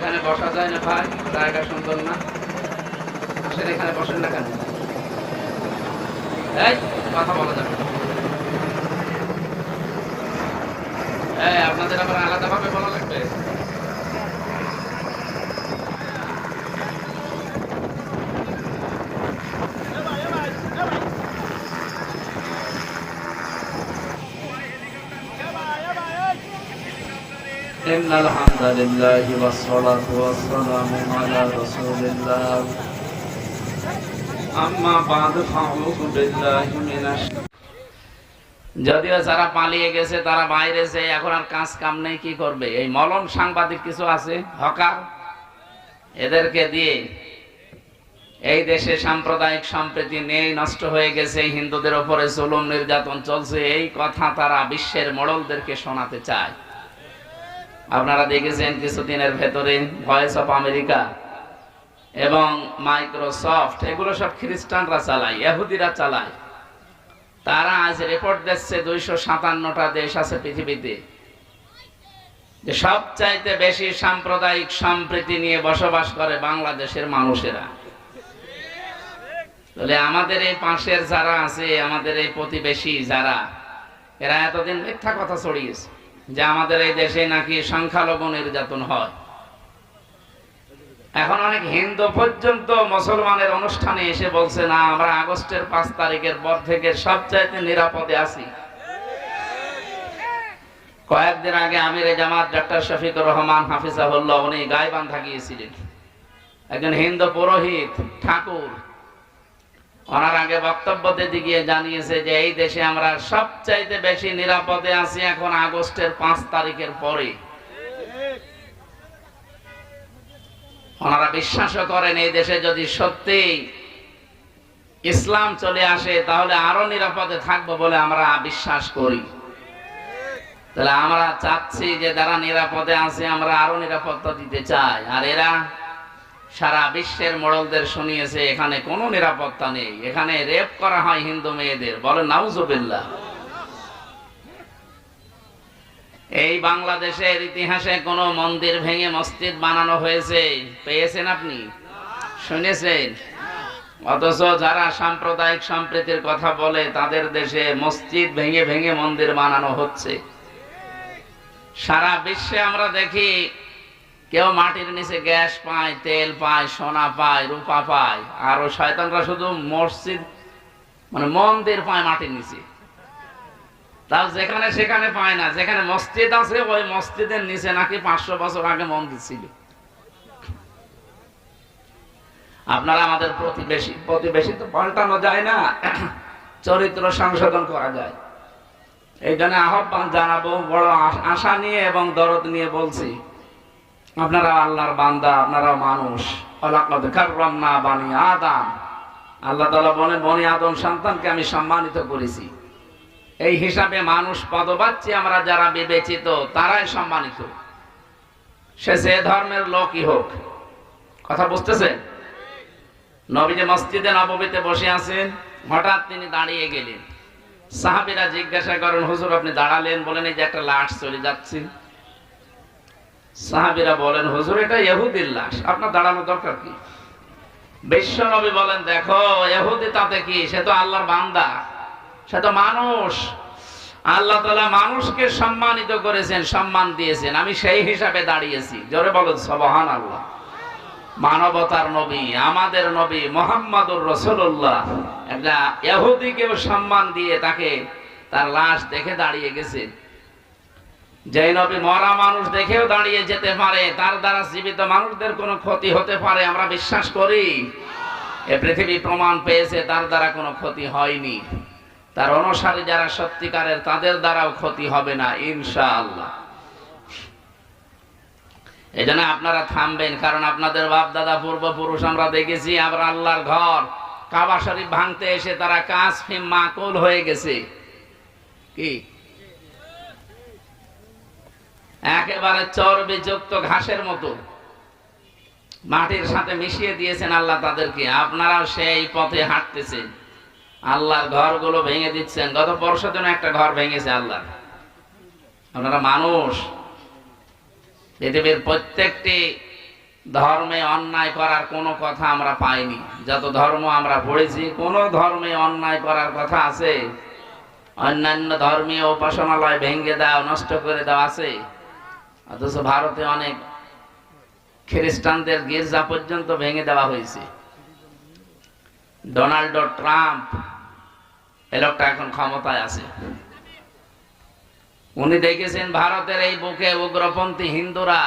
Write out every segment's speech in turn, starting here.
এখানে বসা যায় না ভাই? জায়গা সুন্দর না? আসেন এখানে বসেন না কেন? এই কথা বলা যাবে না। আপনাদের আবার আলাদাভাবে বলা লাগবে। إن الحمد لله والصلاة والسلام على رسول الله أما بعد فأعوذ بالله من যদিও যারা পালিয়ে গেছে তারা বাইরে যে এখন আর কাজ কাম নেই, কি করবে? এই মলম সাংবাদিক কিছু আছে হকার, এদেরকে দিয়ে এই দেশে সাম্প্রদায়িক সম্প্রীতি নেই, নষ্ট হয়ে গেছে, হিন্দুদের উপরে জুলুম নির্যাতন চলছে, এই কথা তারা বিশ্বের মোড়লদেরকে শোনাতে চায়। আপনারা দেখেছেন কিছুদিনের ভেতরে ভয়েস অফ আমেরিকা এবং মাইক্রোসফট, এগুলো সব খ্রিস্টানরা চালায়, ইহুদিরা চালায়। তারা আজ রিপোর্ট দিচ্ছে 257টা দেশ আছে পৃথিবীতে যে সবচাইতে বেশি সাম্প্রদায়িক সম্প্রীতি নিয়ে বসবাস করে বাংলাদেশের মানুষেরা। তাহলে আমাদের এই পাশের যারা আছে, আমাদের এই প্রতিবেশী যারা, এরা এতদিন মিথ্যা কথা ছড়িয়েছে যে আমাদের এই দেশে নাকি সংখ্যালঘু নির্যাতন হয়। এখন অনেক হিন্দু পর্যন্ত মুসলমানের অনুষ্ঠানে এসে বলছে, না আমরা আগস্টের 5 তারিখের পর থেকে সবচাইতে নিরাপদে আছি। কয়েকদিন আগে আমির জামাত ডক্টর শফিকুর রহমান হাফিজাহুল্লাহ উনি গায়বান্ধা গিয়েছিলেন, একজন হিন্দু পুরোহিত ঠাকুর। ওনার আগে বক্তব্য দিতে গিয়ে জানিয়েছে যে এই দেশে আমরা সবচাইতে বেশি নিরাপদে আছি এখন আগস্টের 5 তারিখের পরে। ওনারা বিশ্বাসও করেন এই দেশে যদি সত্যি ইসলাম চলে আসে তাহলে আরো নিরাপদে থাকবো বলে আমরা বিশ্বাস করি। তাহলে আমরা চাচ্ছি যে যারা নিরাপদে আছে আমরা আরো নিরাপত্তা দিতে চাই, আর এরা সারা বিশ্বের মোড়লদের শুনিয়েছে এখানে কোনো নিরাপত্তা নেই, এখানে রেপ করা হয় হিন্দু মেয়েদের। বলে নাউজুবিল্লাহ। এই বাংলাদেশের ইতিহাসে কোন মন্দির ভেঙে মসজিদ বানানো হয়েছে পেয়েছেন আপনি? শুনেছেন? অথচ যারা সাম্প্রদায়িক সম্প্রীতির কথা বলে তাদের দেশে মসজিদ ভেঙে ভেঙে মন্দির বানানো হচ্ছে। সারা বিশ্বে আমরা দেখি কেউ মাটির নিচে গ্যাস পায়, তেল পায়, সোনা পায়, রূপা পায়, আর ও শয়তানরা শুধু মসজিদ মানে মন্দির পায় মাটির নিচে। তাও যেখানে সেখানে পায় না, যেখানে মসজিদ আছে ওই মসজিদের নিচে নাকি 500 বছর আগে মন্দির ছিল। আপনারা আমাদের প্রতিবেশী তো পাল্টানো যায় না, চরিত্র সংশোধন করা যায়। এই জন্য আহ্বান জানাবো, বড় আশা নিয়ে এবং দরদ নিয়ে বলছি, আপনারা আল্লাহর বান্দা, আপনারা মানুষ। ওয়ালাকাদ কাররামনা বানি আদম, আল্লাহ তাআলা বলেন বনি আদম সন্তানকে আমি সম্মানিত করেছি। এই হিসাবে মানুষ পদবাচ্য আমরা যারা বিবেচিত তারাই সম্মানিত, সে যে ধর্মের লোকই হোক। কথা বুঝতেছেন? নবীজি মসজিদে নববীতে বসে আছেন, হঠাৎ তিনি দাঁড়িয়ে গেলেন। সাহাবীরা জিজ্ঞাসা করেন, হুজুর আপনি দাঁড়ালেন? বলেন এই যে একটা লাশ চলে যাচ্ছে। সাহাবীরা বলেন, হুজুর এটা ইহুদির লাশ, আপনার দাঁড়ানোর দরকার কি? বিশ্ব নবী বলেন, দেখো ইহুদি তাতে কি, সে তো আল্লাহর বান্দা, সে তো মানুষ। আল্লাহ তাআলা মানুষকে সম্মানিত করেছেন, সম্মান দিয়েছেন, আমি সেই হিসাবে দাঁড়িয়েছি। জোরে বলুন সুবহানাল্লাহ। মানবতার নবী, আমাদের নবী মুহাম্মদুর রাসূলুল্লাহ একটা ইহুদিকেও সম্মান দিয়ে তাকে তার লাশ দেখে দাঁড়িয়ে গেছেন। যে নবী মরা মানুষ দেখেও দাঁড়িয়ে যেতে পারে, তার দ্বারা জীবিত মানুষদের কোনো ক্ষতি হতে পারে আমরা বিশ্বাস করি। এ পৃথিবী প্রমাণ পেয়েছে তার দ্বারা কোনো ক্ষতি হয়নি। তার অনুসারী যারা সত্যিকারের তাদের দ্বারাও ক্ষতি হবে না ইনশাআল্লাহ। এই জন্য আপনারা থামবেন, কারণ আপনাদের বাপ দাদা পূর্বপুরুষ আমরা দেখেছি, আবার আল্লাহর ঘর কাবা শরীফ ভাঙতে এসে তারা কাসফিম মাকুল হয়ে গেছে। কি একেবারে চর্বিযুক্ত ঘাসের মতো মাটির সাথে মিশিয়ে দিয়েছেন আল্লাহ তাদেরকে। আপনারাও সেই পথে হাঁটতেছেন, আল্লাহর ঘরগুলো ভেঙে দিচ্ছেন। গত পরশুদিন একটা ঘর ভেঙেছে আল্লাহ। আপনারা মানুষ, পৃথিবীর প্রত্যেকটি ধর্মে অন্যায় করার কোনো কথা আমরা পাইনি। যত ধর্ম আমরা পড়েছি, কোন ধর্মে অন্যায় করার কথা আছে? অন্যান্য ধর্মীয় উপাসনালয় ভেঙে দাও, নষ্ট করে দাও আছে। অথচ ভারতে অনেক খ্রিস্টানদের গির্জা পর্যন্ত ভেঙে দেওয়া হয়েছে। ডোনাল্ড ট্রাম্প এই লোকটা এখন ক্ষমতায় আছে। উনি দেখেছেন ভারতের এই বুকে উগ্রপন্থী হিন্দুরা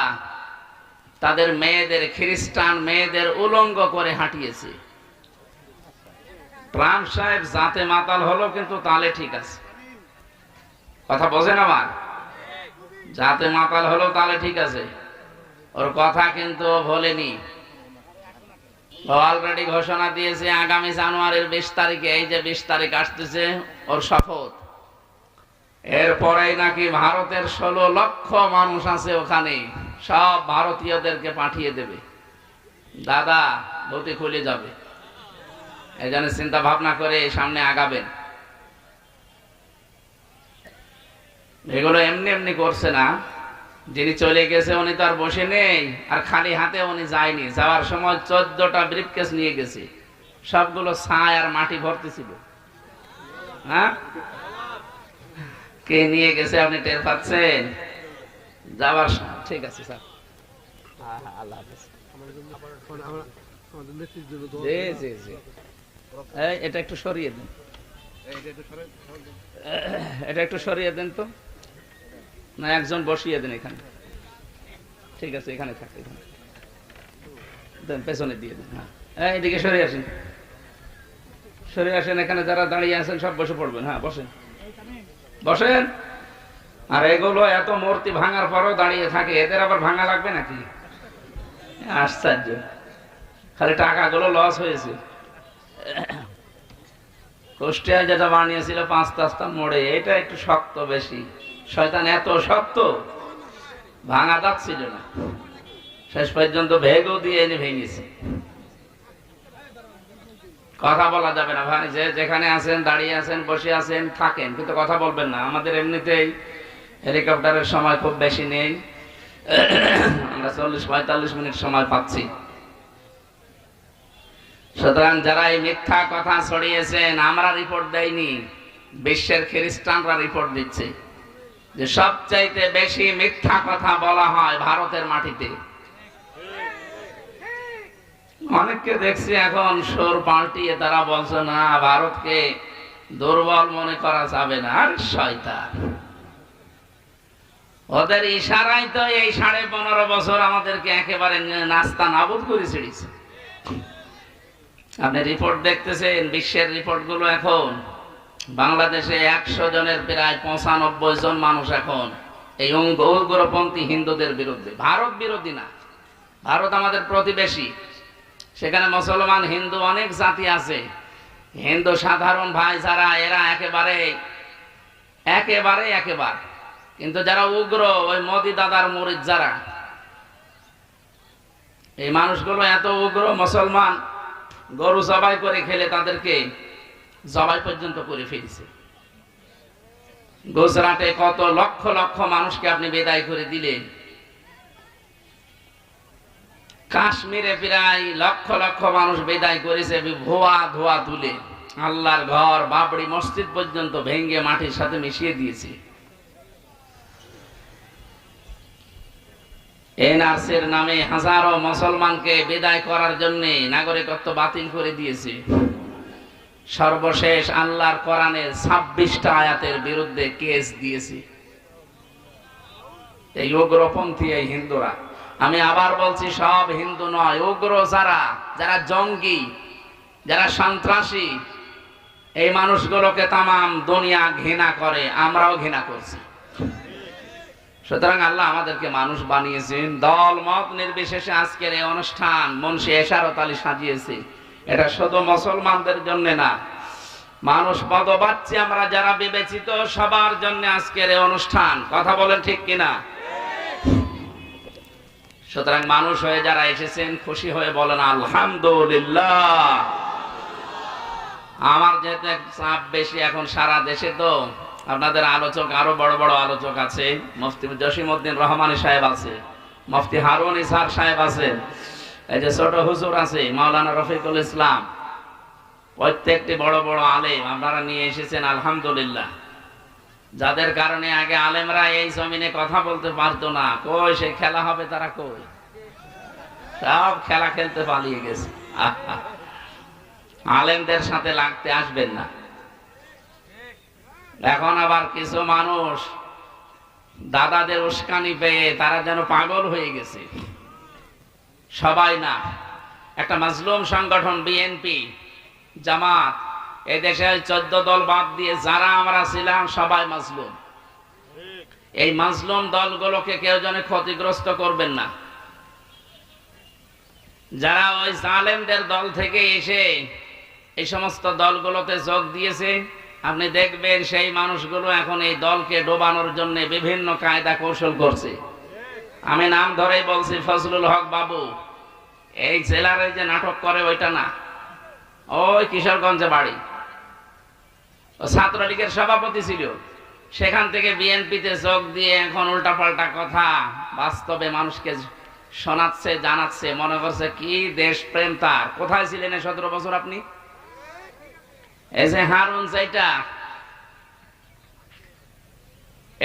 তাদের মেয়েদের, খ্রিস্টান মেয়েদের উলঙ্গ করে হাঁটিয়েছে। ট্রাম্প সাহেব জাতে মাতাল হলো, কিন্তু তালে ঠিক আছে। কথা বোঝেন আমার? জাতে মাতাল হলো, তালে ঠিক আছে। ওর কথা কিন্তু ভোলেনি। অলরেডি ঘোষণা দিয়েছে আগামী জানুয়ারির 20 তারিখে, এই যে 20 তারিখ আসতেছে ওর শপথ, এরপরেই নাকি ভারতের 16 লক্ষ মানুষ আছে ওখানে, সব ভারতীয়দেরকে পাঠিয়ে দেবে। দাদা ধুতি খুলে যাবে। এই জন্য চিন্তা ভাবনা করে সামনে আগাবেন। এগুলো এমনি এমনি করছে না। যিনি চলে গেছে উনি তো আর বসে নেই, আর খালি হাতে উনি যায়নি। যাওয়ার সময় 14টা ব্রিফকেস নিয়ে গেছে, সবগুলো ছাই আর মাটি ভর্তি ছিল। হ্যাঁ, কে নিয়ে গেছে আপনি টের পাচ্ছেন? যাওয়ার সময়। ঠিক আছে স্যার, আল্লাহ হাফেজ। জি জি জি, এটা একটু সরিয়ে দেন, এটা একটু সরিয়ে দেন তো। না, একজন বসিয়ে দেন এখানে। ঠিক আছে, এখানে থাকে, এখানে দেন, পেছনে দিয়ে দেন। হ্যাঁ, এদিকে সরে আসেন, সরে আসেন। এখানে যারা দাঁড়িয়ে আছেন সব বসে পড়বেন। হ্যাঁ, বসেন বসেন। আর এগুলো এত মূর্তি ভাঙার পরও দাঁড়িয়ে থাকে, এদের আবার ভাঙা লাগবে নাকি? আশ্চর্য, খালি টাকাগুলো লস হয়েছে। কুষ্টিয়ায় যেটা বানিয়েছিল 5 রাস্তা মোড়ে, এটা একটু শক্ত বেশি। শয়তান এত শক্ত, ভাঙা যাচ্ছিল না, শেষ পর্যন্ত ভেগও দিয়ে এনে ভেঙেছে। কথা বলা যাবে না ভাই, যে যেখানে আছেন, দাঁড়িয়ে আছেন, বসে আছেন, থাকেন, কিন্তু কথা বলবেন না। আমাদের এমনিতেই হেলিকপ্টারের সময় খুব বেশি নেই, আমরা 40-45 মিনিট সময় পাচ্ছি। সুতরাং যারা এই মিথ্যা কথা ছড়িয়েছেন, আমরা রিপোর্ট দেয়নি, বিশ্বের খ্রিস্টানরা রিপোর্ট দিচ্ছে যে সবচাইতে বেশি মিথ্যা কথা বলা হয় ভারতের মাটিতে। অনেককে দেখছি এখন সুর পাল্টিয়ে তারা বলছে না, ভারতকে দুর্বল মনে করা যাবে না। আর শয়তান, ওদের ইশারাই তো এই 15.5 বছর আমাদেরকে একেবারে নাস্তা নাবুদ করে ছেড়েছে। আপনি রিপোর্ট দেখতেছেন, বিশ্বের রিপোর্ট গুলো এখন বাংলাদেশে 100 জনের প্রায় 95 জন মানুষ এখন এই উগ্রপন্থী হিন্দুদের বিরুদ্ধে। ভারত বিরোধী না, ভারত আমাদের প্রতিবেশী, সেখানে মুসলমান হিন্দু অনেক জাতি আছে। হিন্দু সাধারণ ভাই যারা, এরা একেবারে, কিন্তু যারা উগ্র, ওই মোদি দাদার মুরিদ যারা, এই মানুষগুলো এত উগ্র, মুসলমান গরু জবাই করে খেলে তাদেরকে জবাই পর্যন্ত করে ফেলেছে। গুজরাটে কত লক্ষ লক্ষ মানুষকে আপনি বিদায় করে দিলেন। কাশ্মীরে প্রায় লক্ষ লক্ষ মানুষ বিদায় করেছে ধোয়া তুলে। আল্লাহর ঘর, বাবরি মসজিদ পর্যন্ত ভেঙ্গে মাটির সাথে মিশিয়ে দিয়েছে। এনআরসির নামে হাজারো মুসলমানকে বিদায় করার জন্য নাগরিকত্ব বাতিল করে দিয়েছে। সর্বশেষ আল্লাহর কোরআনের 26টা আয়াতের বিরুদ্ধে কেস দিয়েছে এই উগ্রপন্থী এই হিন্দুরা। আমি আবার বলছি, সব হিন্দু নয়, উগ্র যারা জঙ্গি, যারা সন্ত্রাসী, এই মানুষগুলোকে তামাম দুনিয়া ঘৃণা করে, আমরাও ঘৃণা করছি। সুতরাং আল্লাহ আমাদেরকে মানুষ বানিয়েছেন, দল মত নির্বিশেষে আজকের এই অনুষ্ঠান মুন্সি এশারত আলী সাজিয়েছে। এটা শুধু মুসলমানদের জন্য না, মানুষ পদবাচ্চি আমরা যারা বিবেচিত, সবার জন্য আজকের এই অনুষ্ঠান। কথা বলেন ঠিক কিনা? সুতরাং মানুষ হয়ে যারা এসেছেন, খুশি হয়ে বলেন আলহামদুলিল্লাহ। আমার যেহেতু চাপ বেশি এখন সারা দেশে, তো আপনাদের আলোচক, আরো বড় বড় আলোচক আছে, মুফতি জসিমউদ্দিন রহমানী সাহেব আছে, মুফতি হারুন ইসহাক সাহেব আছেন, এই যে ছোট হুজুর আছে মাওলানা রফিকুল ইসলাম, প্রত্যেকটি বড় বড় আলেম আপনারা নিয়ে এসেছেন আলহামদুলিল্লাহ, যাদের কারণে আগে আলেমরা এই জমিনে কথা বলতে পারতো না। কই সে খেলা হবে, তারা কই? সব খেলা খেলতে পালিয়ে গেছে। আলেমদের সাথে লাগতে আসবেন না। এখন আবার কিছু মানুষ দাদাদের উস্কানি পেয়ে তারা যেন পাগল হয়ে গেছে। সবাই না, একটা মাজলুম সংগঠন বিএনপি, জামাত, এই দেশে 14 দল বাদ দিয়ে যারা আমরা ছিলাম সবাই মাজলুম। এই মাজলুম দলগুলোকে কেউ যেন ক্ষতিগ্রস্ত করবেন না। যারা ওই জালেমদের দল থেকে এসে এই সমস্ত দলগুলোতে যোগ দিয়েছে, আপনি দেখবেন সেই মানুষগুলো এখন এই দলকে ডোবানোর জন্য বিভিন্ন কায়দা কৌশল করছে। আমি নাম ধরেই বলছি, ফজলুল হক বাবু, এই জেলার যে নাটক করে ওইটা না, ওই কিশোরগঞ্জে বাড়ি, ও ছাত্রলীগের সভাপতি ছিল, সেখান থেকে বিএনপিতে যোগ দিয়ে এখন উল্টাপাল্টা কথা বাস্তবে মানুষকে শোনাচ্ছে, জানাচ্ছে, মনে করছে কি দেশপ্রেম তার। কোথায় ছিলেন 17 বছর আপনি? এই যে হারুন,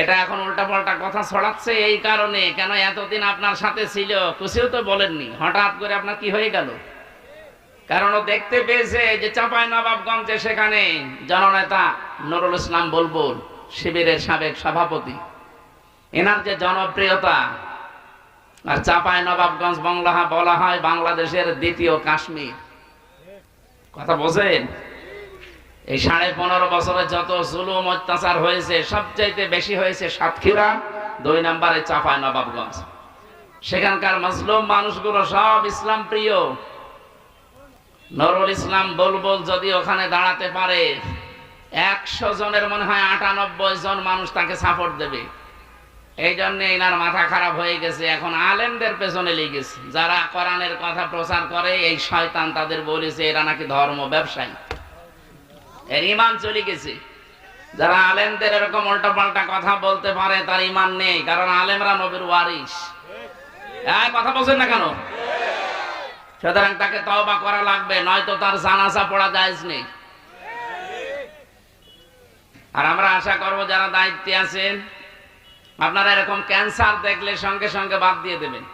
এটা এখন উল্টাপাল্টা কথা ছড়াচ্ছে এই কারণে। কেন এতদিন আপনার সাথে ছিল, কিছুও তো বলেননি, হঠাৎ করে আপনার কি হয়ে গেল? কারণ ও দেখতে পেয়েছে যে চাঁপাইনবাবগঞ্জে সেখানে জননেতা নুরুল ইসলাম বুলবুল, শিবিরের সাবেক সভাপতি, এনার যে জনপ্রিয়তা, আর চাঁপাইনবাবগঞ্জ বলা হয় বাংলাদেশের দ্বিতীয় কাশ্মীর। কথা বোঝেন? এই 15.5 বছরে যত জুলুম অত্যাচার হয়েছে সবচাইতে বেশি হয়েছে সাতক্ষীরা, 2 নম্বরে চাঁপাইনবাবগঞ্জ। সেখানকার মাজলুম মানুষগুলো সব ইসলাম প্রিয়। নুরুল ইসলাম বুলবুল যদি ওখানে দাঁড়াতে পারে, 100 জনের মনে হয় 98 জন মানুষ তাকে সাপোর্ট দেবে। এই জন্য এনার মাথা খারাপ হয়ে গেছে, এখন আলেমদের পেছনে লেগেছে। যারা কোরআনের কথা প্রচার করে, এই শয়তান তাদের বলেছে এরা নাকি ধর্ম ব্যবসায়ী, এর ঈমান চলে গেছে। যারা আলেমদের এরকম উল্টাপাল্টা কথা বলতে পারে তার ঈমান নেই, কারণ আলেমরা নবীর ওয়ারিস। কথা বলছেন না কেন? সুতরাং তাকে তওবা করা লাগবে, নয়তো তার জানাজা পড়া জায়েজ নেই। আর আমরা আশা করব যারা দায়িত্বে আছেন, আপনারা এরকম ক্যান্সার দেখলে সঙ্গে সঙ্গে বাদ দিয়ে দেবেন।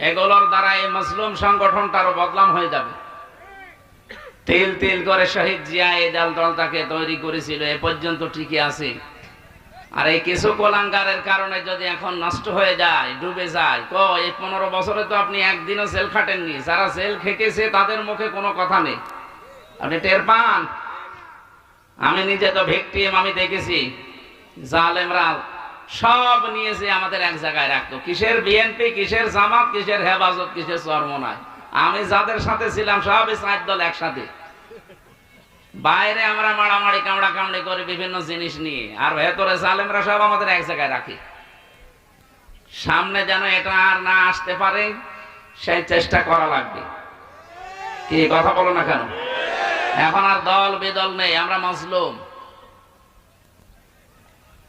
এগুলোর দ্বারা এই মাজলুম সংগঠনটারও বদনাম হয়ে যাবে। তিল তিল করে শহীদ জিয়া এই দলটাকে তৈরি করেছিল, এ পর্যন্ত ঠিকই আছে। আর এই কিছু কোলাঙ্গারের কারণে যদি এখন নষ্ট হয়ে যায়, ডুবে যায়, এই 15 বছরে তো আপনি একদিনও জেল খাটেননি। যারা জেল খেটেছে তাদের মুখে কোনো কথা নেই, আপনি টের পান। আমি নিজে তো ভিকটিম, আমি দেখেছি জালেমরা সব নিয়েছে আমাদের এক জায়গায় রাখতো। কিসের বিএনপি, কিসের জামাত, কিসের হেফাজত, কিসের চরমনায়। আমি যাদের সাথে ছিলাম সবই 4 দল একসাথে। বাইরে আমরা মারামারি কামড়া কামড়ি করে বিভিন্ন জিনিস নিয়ে, আর ভেতরে জালেমরা সব আমাদের এক জায়গায় রাখি। সামনে যেন এটা আর না আসতে পারে সেই চেষ্টা করা লাগবে। কি কথা বলো না কেন? এখন আর দল বিদল নেই, আমরা মাজলুম।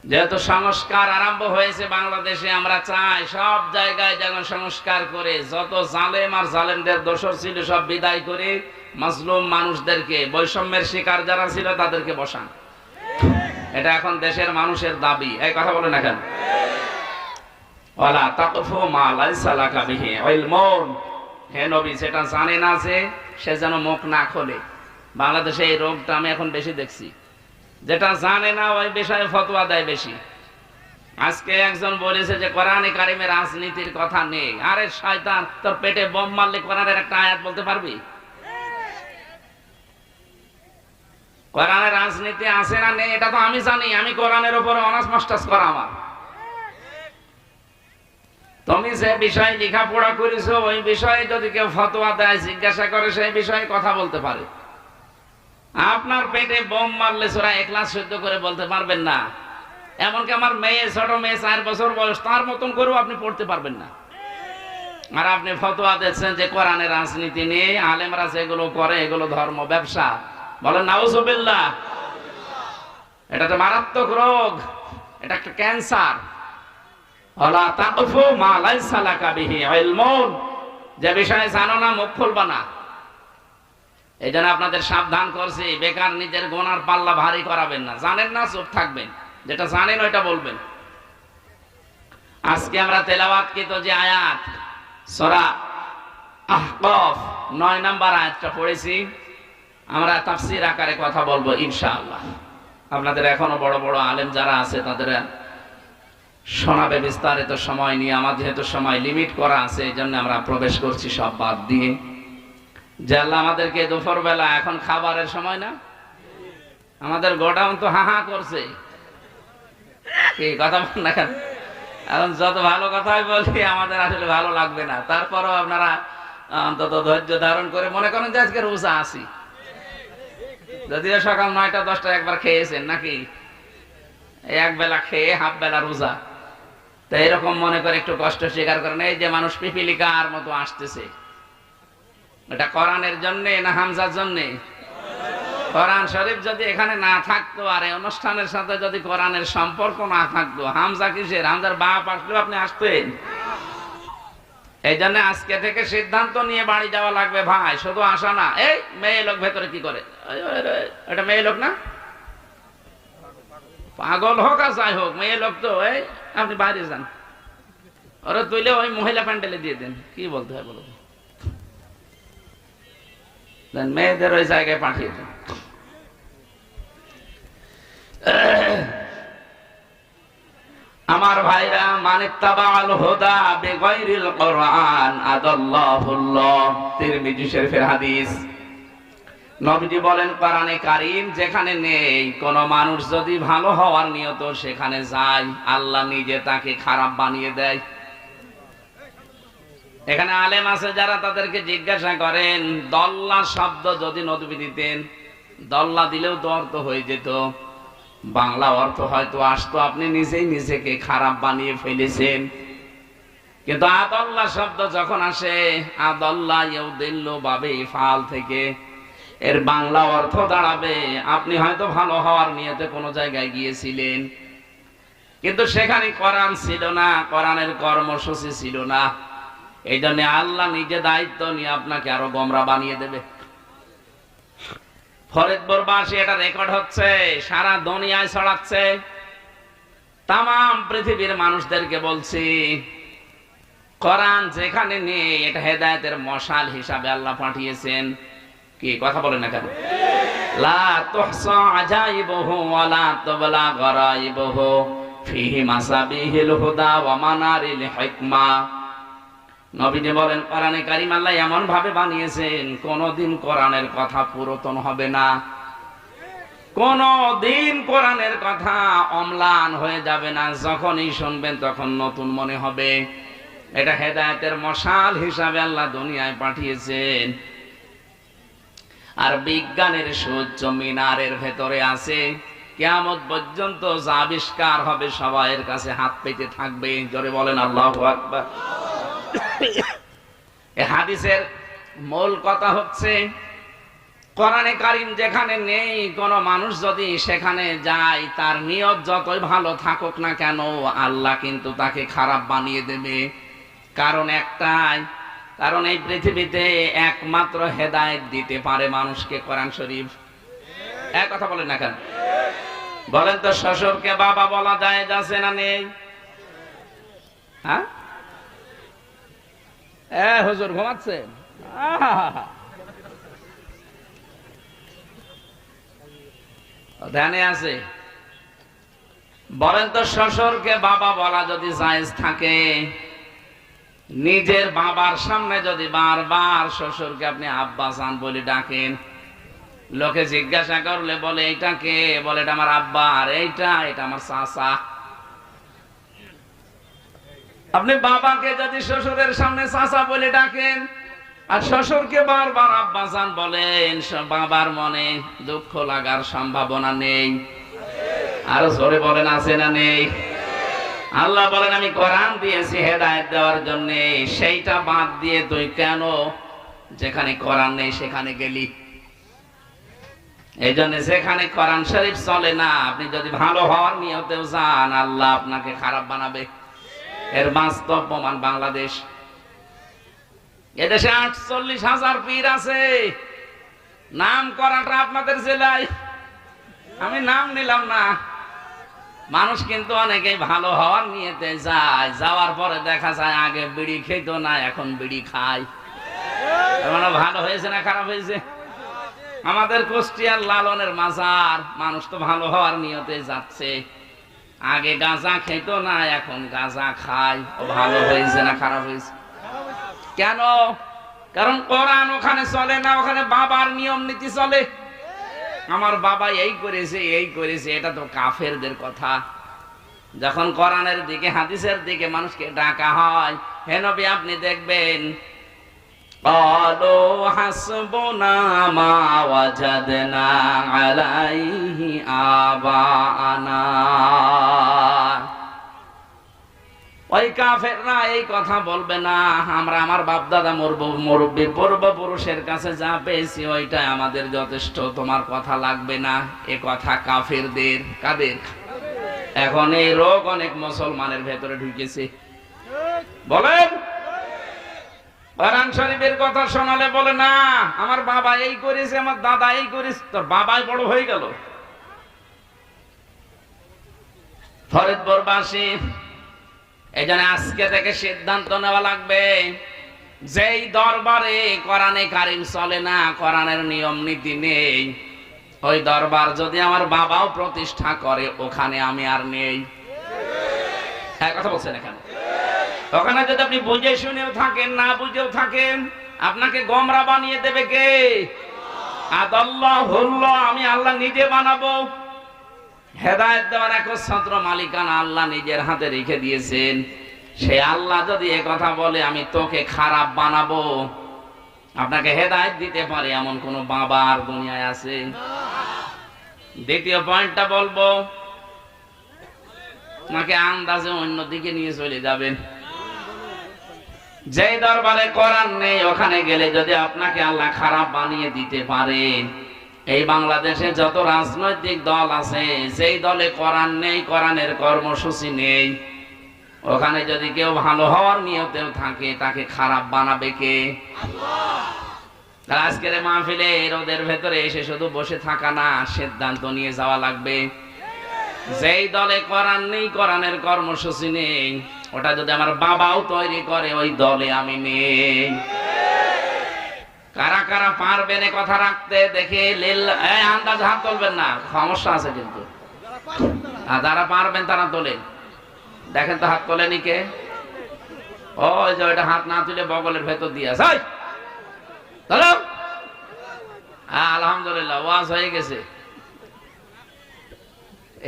যেহেতু সংস্কার আরম্ভ হয়েছে বাংলাদেশে, আমরা চাই সব জায়গায় যেন সংস্কার করে যত জালেম আর জালেমদের দোষর ছিল সব বিদায় করে মাজলুম মানুষদেরকে, বৈষম্যের শিকার যারা ছিল তাদেরকে বসান। এটা এখন দেশের মানুষের দাবি। এই কথা বলে না কেন? ওয়ালা তাকফু মা লাইসা লাকা বিহি ইলমুন, হে নবী, সেটা জানে না যে সে যেন মুখ না খোলে। বাংলাদেশে এই রোগটা আমি এখন বেশি দেখছি, যেটা জানে না ওই বিষয়ে ফতোয়া দেয় বেশি। আজকে একজন বলেছে যে কোরআনে কারিমে রাজনীতির কথা নেই। আরে শয়তান, তোর পেটে বোম মারলে কোরআনের একটা আয়াত বলতে পারবি? কোরআনের রাজনীতি আছে না নেই এটা তো আমি জানি, আমি কোরআনের উপরে অনার্স মাস্টার্স করা আমার। তুমি যে বিষয়ে লেখাপড়া করেছো ওই বিষয়ে যদি কেউ ফতোয়া দেয়, জিজ্ঞাসা করে, সেই বিষয়ে কথা বলতে পারে। আপনার পেটে বোম মারলে সূরা ইখলাস শুদ্ধ করে বলতে পারবেন না। এমনকি আমার মেয়ে, ছোট মেয়ে, 4 বছর বয়স, তার মতন করেও আপনি পড়তে পারবেন না। আর আপনি ফতোয়া দিচ্ছেন যে কোরআনের রাজনীতি নিয়ে আলেমরা যেগুলো করে এগুলো ধর্ম ব্যবসা। বলেন নাউজুবিল্লাহ। এটা তো মারাত্মক রোগ, এটা একটা ক্যান্সার। ওয়ালা তাকফু মা লাইসা লাকা বিহি ইলমুন, যে বিষয়ে জানো না মুখ খুলবা না। এই জন্য আপনাদের সাবধান করছি, বেকার নিজের গোনার পাল্লা ভারী করাবেন না। জানেন না চুপ থাকবেন, যেটা জানেন ওইটা বলবেন। আজকে আমরা তেলাওয়াতকৃত যে আয়াত সূরা আহকাফ 9 নম্বর আয়াতটা পড়েছি, আমরা তাফসীর আকারে কথা বলবো ইনশাআল্লাহ। আপনাদের এখনো বড় বড় আলেম যারা আছে তাদের শোনাবে বিস্তারিত সময় নিয়ে। আমার যেহেতু সময় লিমিট করা আছে, এই জন্য আমরা প্রবেশ করছি সব বাদ দিয়ে। যে আল্লাহ আমাদেরকে দুপুর বেলা, এখন খাবারের সময় না, আমাদের গোডাউন তো হাহা করছে, কি কথা বল না কেন? এখন যত ভালো কথাই বলি আমাদের আসলে ভালো লাগবে না, তারপরও আপনারা অন্তত ধৈর্য ধারণ করে মনে করেন যে আজকে রোজা আছি, যদিও সকাল 9টা 10টা একবার খেয়েছেন নাকি, এক বেলা খেয়ে হাফ বেলা রোজা। তো এরকম মনে করে একটু কষ্ট স্বীকার করেন। এই যে মানুষ পিপিলিকার মতো আসতেছে, এটা কোরআনের জন্যে না হামজার জন্যে? কোরআন শরীফ যদি এখানে না থাকতো আর এই অনুষ্ঠানের সাথে যদি কোরআনের সম্পর্ক না থাকতো, হামজা কিসের? হামজার বাপ আসলেও আপনি আসতেন। এই জন্য আজকে থেকে সিদ্ধান্ত নিয়ে বাড়ি যাওয়া লাগবে ভাই, শুধু আসা না। এই মেয়ে লোক ভেতরে কি করে? এটা মেয়ে লোক না, পাগল হোক আর যাই হোক, মেয়ে লোক তো। এই আপনি বাইরে যান, ওরা তুইলে ওই মহিলা প্যান্ডেলে দিয়ে দেন, কি বলতে হয় বলো, মেয়েদের ওই জায়গায় পাঠিয়ে দেন। আমার ভাইরা, মানিত্তাবাল হুদা বিগাইরিল কুরআন আদাল্লাহুল্লাহ, তিরমিজি শরীফের হাদিস। নবীজি বলেন, কোরআনে কারীম যেখানে নেই, কোন মানুষ যদি ভালো হওয়ার নিয়ত সেখানে যায়, আল্লাহ নিজে তাকে খারাপ বানিয়ে দেয়। এখানে আলেম আছে যারা তাদেরকে জিজ্ঞাসা করেন, দল্লা শব্দ যদি নবী দিতেন, দল্লা দিলেও তো অর্থ হয়ে যেত, বাংলা অর্থ হয়তো আসতো, আপনি নিজেই নিজেকে খারাপ বানিয়ে ফেলেছেন। কিন্তু আদল্লা শব্দ যখন আসে, আদল্লা ইউদিল্লু বাবে ফাল থেকে, এর বাংলা অর্থ দাঁড়াবে আপনি হয়তো ভালো হওয়ার নিয়তে কোনো জায়গায় গিয়েছিলেন, কিন্তু সেখানে কোরআন ছিল না, কোরআনের কর্মসূচি ছিল না। এই জন্য আল্লাহ নিজে দায়িত্ব নিয়ে আপনাকে আরো গোমরা বানিয়ে দেবে। ফরিদপুরবাসী, এটা রেকর্ড হচ্ছে, সারা দুনিয়ায় ছড়াচ্ছে, তামাম পৃথিবীর মানুষদেরকে বলছি, কোরআন যেখানে নেই, এটা হেদায়েতের মশাল হিসাবে আল্লাহ পাঠিয়েছেন। কি কথা বলেন না কেন? লা তুহসা আজাইবুহু ওয়া লা তুবলা গরাইবুহু ফিহি মাসাবিহিল হুদা ওয়া মানারিল হিকমা। নবীজি বলেন, কোরআনে কারীম আল্লাহ এমন ভাবে বানিয়েছেন, কোনদিন কোরআনের কথা পুরাতন হবে না, কোনদিন কোরআনের কথা অম্লান হয়ে যাবে না, যখনই শুনবেন তখন নতুন মনে হবে। এটা হেদায়েতের মশাল হিসাবে আল্লাহ দুনিয়ায় পাঠিয়েছেন। আর বিজ্ঞানের সূর্য মিনারের ভেতরে আছে, কিয়ামত পর্যন্ত যা আবিষ্কার হবে সবাইয়ের কাছে হাত পেতে থাকবে। জোরে বলেন আল্লাহু আকবার। এই হাদিসের মূল কথা হচ্ছে, কোরআনে কারীম যেখানে নেই, কোন মানুষ যদি সেখানে যায়, তার নিয়ত যতই ভালো থাকুক না কেন, আল্লাহ কিন্তু তাকে খারাপ বানিয়ে দেবে। কারণ একটাই, কারণ এই পৃথিবীতে একমাত্র হেদায়েত দিতে পারে মানুষকে কোরআন শরীফ। এক কথা বলেন না কেন? বলেন তো, শ্বশুরকে বাবা বলা যায় যাচ্ছে না নেই? হ্যাঁ, হুজুর ঘুমাচ্ছেন? ধ্যানে আছে? বলেন তো, শ্বশুরকে বাবা বলা যদি জায়েজ থাকে, নিজের বাবার সামনে যদি বারবার শ্বশুরকে আপনি আব্বা জান বলে ডাকেন, লোকে জিজ্ঞাসা করলে বলে এইটা কে? বলে এটা আমার আব্বা। আর এটা আমার চাচা। আপনি বাবাকে যদি শ্বশুরের সামনে চাচা বলে ডাকেন আর শ্বশুরকে বারবার আব্বা জান বলেন, বাবার মনে দুঃখ লাগার সম্ভাবনা নেই? আরো জোরে বলেন, আছে না নেই? আল্লাহ বলেন, আমি কোরআন দিয়েছি হেদায়েত দেওয়ার জন্য, সেইটা বাদ দিয়ে তুই কেন যেখানে কোরআন নেই সেখানে গেলি? এই জন্য যেখানে কোরআন শরীফ চলে না, আপনি যদি ভালো হওয়ার নিয়তেও যান, আল্লাহ আপনাকে খারাপ বানাবে। এর বাস্তব প্রমাণ বাংলাদেশ। এদেশে 48,000 পীর আছে, নাম করাটা আপনাদের জেলায়, আমি নাম নিলাম না। মানুষ কিন্তু অনেকেই ভালো হওয়ার নিয়েতে যায়, যাওয়ার পরে দেখা যায় আগে বিড়ি খেত না, এখন বিড়ি খায়। মানে ভালো হয়েছে না খারাপ হয়েছে? আমাদের কুষ্টিয়ার লালনের মাজার, মানুষ তো ভালো হওয়ার নিয়তে যাচ্ছে, আগে গাঁজা খেত না, এখন গাঁজা খায়। ও ভালো হয়েছে না খারাপ হয়েছে? কেন? কারণ কোরআন ওখানে চলে না, ওখানে বাবার নিয়ম নীতি চলে। আমার বাবা এই করেছে এই করেছে, এটা তো কাফেরদের কথা। যখন কোরআনের দিকে হাদিসের দিকে মানুষকে ডাকা হয়, হে নবী আপনি দেখবেন قالوا حسبنا ما وجدنا عليه آباءنا। ওই কাফেররা এই কথা বলবে না, আমরা আমার বাপ দাদা মুরব্বী পূর্বপুরুষের কাছে যা পেয়েছি ওইটাই আমাদের যথেষ্ট, তোমার কথা লাগবে না। এ কথা কাফেরদের। কাদের? এখন এই রোগ অনেক মুসলমানের ভেতরে ঢুকেছে। বলেন, কোরআন শরীফের কথা শোনালে বলে না আমার বাবা এই করেছে, আমার দাদা এই করেছে। তোর বাবাই বড় হয়ে গেল। ফরিদপুরবাসী, এই জন্য আজকে থেকে সিদ্ধান্ত নেওয়া লাগবে, যেই দরবারে কোরআনে কারিম চলে না, কোরআনের নিয়ম নীতি নেই, ওই দরবার যদি আমার বাবাও প্রতিষ্ঠা করে, ওখানে আমি আর নেই। হ্যাঁ, কথা বলছেন এখানে। ওখানে যদি আপনি বুঝে শুনেও থাকেন, না বুঝেও থাকেন, আপনাকে গোমরা বানিয়ে দেবে কে? আদাল্লাহুল্লাহ, আমি আল্লাহ নিজে বানাবো। হেদায়েত দেওয়ার একচ্ছত্র মালিকানা আল্লাহ নিজের হাতে রেখে দিয়েছেন। সে আল্লাহ যদি এ কথা বলে আমি তোকে খারাপ বানাবো, আপনাকে হেদায়েত দিতে পারে এমন কোন বাবা আর দুনিয়ায় আছে? দ্বিতীয় পয়েন্টটা বলবো, নাকি আন্দাজে অন্যদিকে নিয়ে চলে যাবেন? যে দরবারে কোরআন নেই, ওখানে গেলে যদি আপনাকে আল্লাহ খারাপ বানিয়ে দিতে পারেন, এই বাংলাদেশে যত রাজনৈতিক দল আছে, যেই দলে কোরআন নেই, কোরআনের কর্মসূচি নেই, ওখানে যদি কেউ ভালো হওয়ার নিয়তেও থাকে, তাকে খারাপ বানাবে কে? আল্লাহ। আজকের মাহফিলে রোদের ভেতরে এসে শুধু বসে থাকা না, সিদ্ধান্ত নিয়ে যাওয়া লাগবে। যেই দলে কোরআন নেই, কোরআনের কর্মসূচি নেই, ওটা যদি আমার বাবাও তৈরি করে, ওই দলে আমি নেই। কারা কারা পারবেন এ কথা রাখতে? দেখে আন্দাজ হাত তুলবেন না, সমস্যা আছে কিন্তু। যারা পারবেন তারা তোলেন। দেখেন তো হাত তোলেনি কে? ওই যে ওইটা হাত না তুলে বগলের ভেতর দিয়ে আছে। আলহামদুলিল্লাহ, ওয়াজ হয়ে গেছে।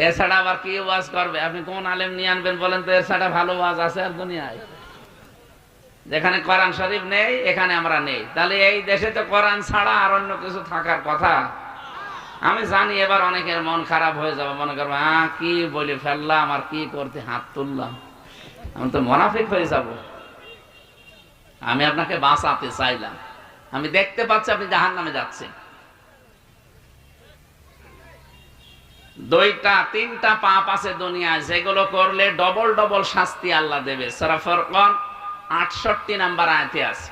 এছাড়া আবার কি ওয়াজ করবে? আপনি কোন আলেম নিয়ে আনবেন বলেন তো? এছাড়া ভালো ওয়াজ আছে আর দুনিয়ায়? যেখানে কোরআন শরীফ নেই, এখানে আমরা নেই। তাহলে এই দেশে তো কোরআন ছাড়া আর অন্য কিছু থাকার কথা। আমি জানি এবার অনেকের মন খারাপ হয়ে যাবে, মনে করবো কি বলে ফেললাম, আর কি করতে হাত তুললাম, আমি তো মুনাফিক হয়ে যাব। আমি আপনাকে বাঁচাতে চাইলাম। আমি দেখতে পাচ্ছি আপনি জাহান্নামে যাচ্ছেন। দুইটা তিনটা পাপ আছে দুনিয়ায়, যেগুলো করলে ডবল ডবল শাস্তি আল্লাহ দেবে। সূরা ফুরকান 68 নাম্বার আয়াতে আছে।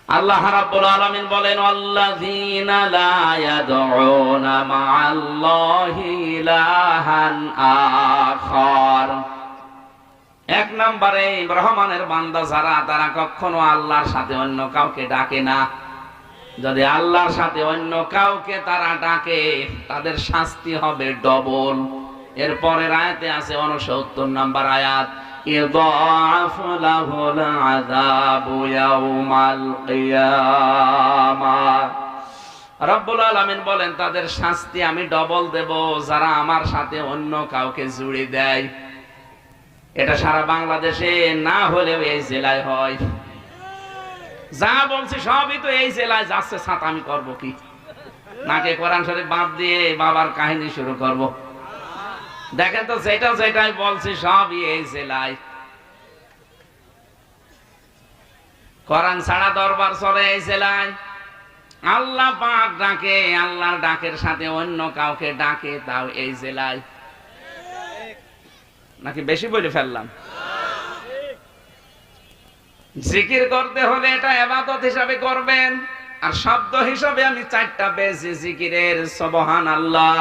আল্লাহ রাব্বুল আলামিন বলেন, আল্লাযীনা লা ইয়াদউনা মা'আল্লাহি ইলাহান আখার। এক নম্বরে রহমানের বান্দা যারা, তারা কখনো আল্লাহর সাথে অন্য কাউকে ডাকে না। যদি আল্লাহর সাথে অন্য কাউকে তারা ডাকে, তাদের শাস্তি হবে ডবল। এরপরের আয়াতে আছে 69 নাম্বার আয়াত, ইযাফ লাহুল আযাবু ইয়াউমাল কিয়ামাহ। রব্বুল আলামিন বলেন, তাদের শাস্তি আমি ডবল দেব যারা আমার সাথে অন্য কাউকে জুড়ে দেয়। এটা সারা বাংলাদেশে না হলেও এই জেলায় হয়। যা বলছি সবই তো এই জেলায় যাচ্ছে। সাথে আমি করবো কি? নাকে কোরআন শরীফ বাদ দিয়ে বাবার কাহিনী শুরু করব? দেখেন তো, যেটাই বলছি সবই এই জেলায়। কোরআন ছাড়া দরবার চলে এই জেলায়। আল্লাহ পাক ডাকে, আল্লাহর ডাকের সাথে অন্য কাউকে ডাকে, তাও এই জেলায়। নাকি বেশি বলে ফেললাম? জিকির করতে হলে এটা ইবাদত হিসাবে করবেন। আর শব্দ হিসাবে আমি 4টা পেয়েছি জিকিরের, সুবহানাল্লাহ,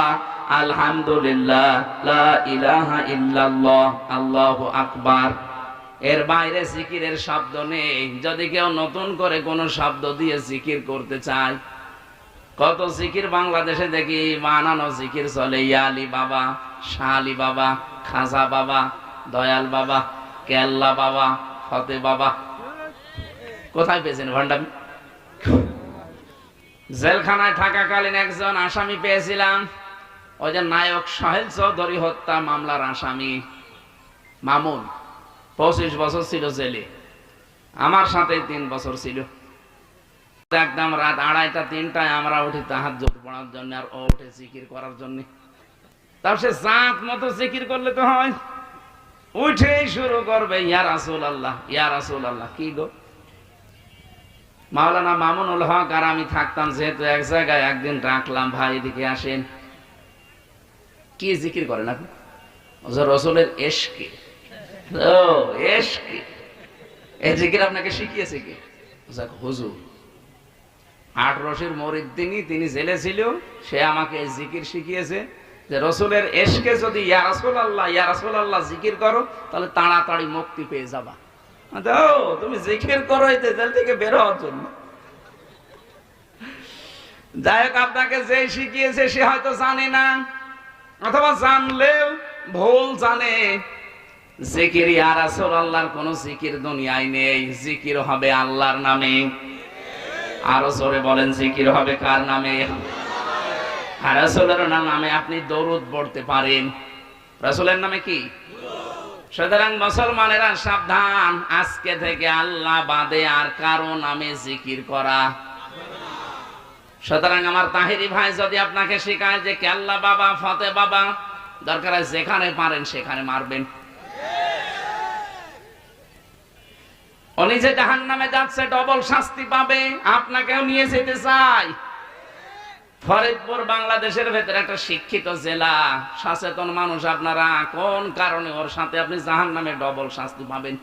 আলহামদুলিল্লাহ, লা ইলাহা ইল্লাল্লাহ, আল্লাহু আকবার। এর বাইরে জিকিরের শব্দ নেই। যদি কেউ নতুন করে কোনো শব্দ দিয়ে জিকির করতে চায়, কত জিকির বাংলাদেশে দেখি বানানো জিকির চলে, ইয়া আলী বাবা, শাহ আলী বাবা, খাজা বাবা, দয়াল বাবা, কেল্লা বাবা, ফতে বাবা। কোথায় পেয়েছেন ভণ্ডামি? জেলখানায় থাকাকালীন একজন আসামি পেয়েছিলাম, ওই যে নায়ক সোহেল চৌধুরী হত্যা মামলার আসামি মামুন। 25 বছর ছিল জেলে, আমার সাথে 3 বছর ছিল। একদম রাত 2:30-3টায় আমরা উঠি তাহাজ্জুদ পড়ার জন্য, আর ও উঠে জিকির করার জন্য। তার সে জাত মতো জিকির করলে তো হয়, উঠেই শুরু করবে ইয়া রাসূলুল্লাহ, ইয়া রাসূলুল্লাহ। কি গো, মাওলানা মামুনুল হক আর আমি থাকতাম যেহেতু এক জায়গায়, একদিন ডাকলাম, ভাই এদিকে আসেন। কি জিকির করেন আপনি? রাসূলের ইশকে। ও ইশকে, এই জিকির আপনাকে শিখিয়েছে কে? হুজুর 8 রশির মুরিদ, তিনি জেলে ছিল, সে আমাকে এই জিকির শিখিয়েছে যে রাসূলের ইশকে যদি ইয়া রাসূলুল্লাহ, ইয়া রাসূলুল্লাহ জিকির করো তাহলে তাড়াতাড়ি মুক্তি পেয়ে যাবা। দাও তুমি জিকির করো এই জেল থেকে বের হওয়ার জন্য। যাই হোক, আপনাকে যে শিখিয়েছে সে হয়তো জানে না, অথবা জানলেও ভুল জানে। জিকির ইয়া রাসূলুল্লাহর কোন জিকির দুনিয়ায় নেই। জিকির হবে আল্লাহর নামে। আরো জোরে বলেন, জিকির হবে কার নামে? আর রাসূলের নামে আপনি দরুদ পড়তে পারেন। রাসূলের নামে কি? সুতরাং মুসলমানেরা সাবধান, আজকে থেকে আল্লাহ বাদে আর কারো নামে জিকির করা। সুতরাং আমার তাহেরি ভাই যদি আপনাকে শেখায় যে কেল্লা বাবা, ফতে বাবা, দরকার হয় যেখানে পারেন সেখানে মারবেন। উনি যে জাহান্নামে যাচ্ছে, ডবল শাস্তি পাবে, আপনাকেও নিয়ে যেতে চাই। ফরিদপুর বাংলাদেশের ভেতরে একটা শিক্ষিত জেলা, সচেতন মানুষ আপনারা, কোন কারণে ওর সাথে আপনি জাহান্নামে ডবল শাস্তি পাবেন?